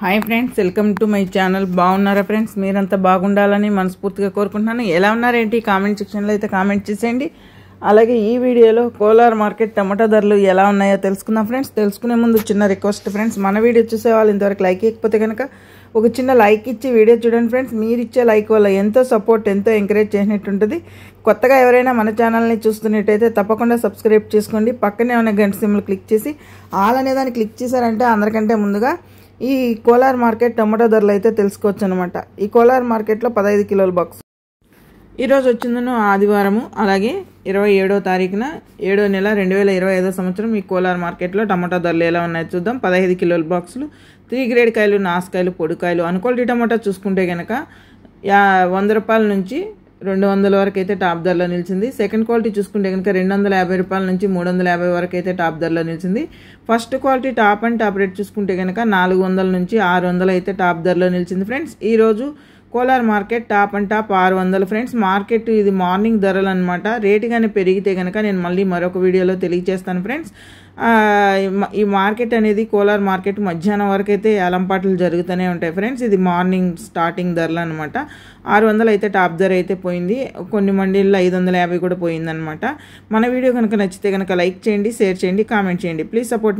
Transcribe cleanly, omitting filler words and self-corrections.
Hi friends, welcome to my channel. బాగున్నారా friends? మీరంతా బాగుండాలని మనస్ఫూర్తిగా కోరుకుంటున్నాను. ఎలా ఉన్నారేంటి కామెంట్ సెక్షన్లో అయితే కామెంట్ చేసేయండి. అలాగే ఈ వీడియోలో కోలార్ మార్కెట్ టమాటా ధరలు ఎలా ఉన్నాయో తెలుసుకుందాం ఫ్రెండ్స్. తెలుసుకునే ముందు చిన్న రిక్వెస్ట్ ఫ్రెండ్స్, మన వీడియో చూసే వాళ్ళు ఇంతవరకు లైక్ ఇవ్వకపోతే కనుక ఒక చిన్న లైక్ ఇచ్చి వీడియో చూడండి ఫ్రెండ్స్. మీరు ఇచ్చే లైక్ వల్ల ఎంతో సపోర్ట్, ఎంతో ఎంకరేజ్ చేసినట్టుంటుంది. కొత్తగా ఎవరైనా మన ఛానల్ని చూస్తున్నట్టయితే తప్పకుండా సబ్స్క్రైబ్ చేసుకోండి. పక్కనే ఉన్న గంట సింబల్ క్లిక్ చేసి ఆల్ అనే దాన్ని క్లిక్ చేశారంటే అందరికంటే ముందుగా ఈ కోలార్ మార్కెట్ టమాటా ధరలు అయితే తెలుసుకోవచ్చు అనమాట. ఈ కోలార్ మార్కెట్లో 15 కిలోల బాక్స్ ఈరోజు వచ్చిందను ఆదివారము, అలాగే 27వ తారీఖున 7వ నెల 2025 సంవత్సరం ఈ కోలార్ మార్కెట్లో టమాటా ధరలు ఎలా ఉన్నాయో చూద్దాం. 15 కిలోల బాక్సులు 3 గ్రేడ్ కాయలు, నాసుకాయలు, పొడికాయలు, అన్క్వాలిటీ టమాటా చూసుకుంటే కనుక 100 రూపాయల నుంచి 200 వరకు అయితే టాప్ ధరలో నిలిచింది. సెకండ్ క్వాలిటీ చూసుకుంటే కనుక 250 రూపాయల నుంచి 350 వరకు అయితే టాప్ ధరలో నిలిచింది. First quality top and top rate చూసుకుంటే కనుక 400 నుంచి 600 అయితే టాప్ ధరలో నిలిచింది ఫ్రెండ్స్. ఈరోజు Kolar market top and top 600 friends. Market ఇది మార్నింగ్ ధరలు అనమాట. రేటు కానీ పెరిగితే కనుక నేను మళ్ళీ మరొక వీడియోలో తెలియజేస్తాను ఫ్రెండ్స్. ఈ మార్కెట్ అనేది కోలార్ మార్కెట్ మధ్యాహ్నం వరకు అయితే ఏలంపాట్లు జరుగుతూనే ఉంటాయి ఫ్రెండ్స్. ఇది మార్నింగ్ స్టార్టింగ్ ధరలు అనమాట. 600 అయితే టాప్ ధర అయితే పోయింది. కొన్ని మండీల్లో 550 కూడా పోయిందనమాట. మన వీడియో కనుక నచ్చితే కనుక లైక్ చేయండి, షేర్ చేయండి, కామెంట్ చేయండి. Please support.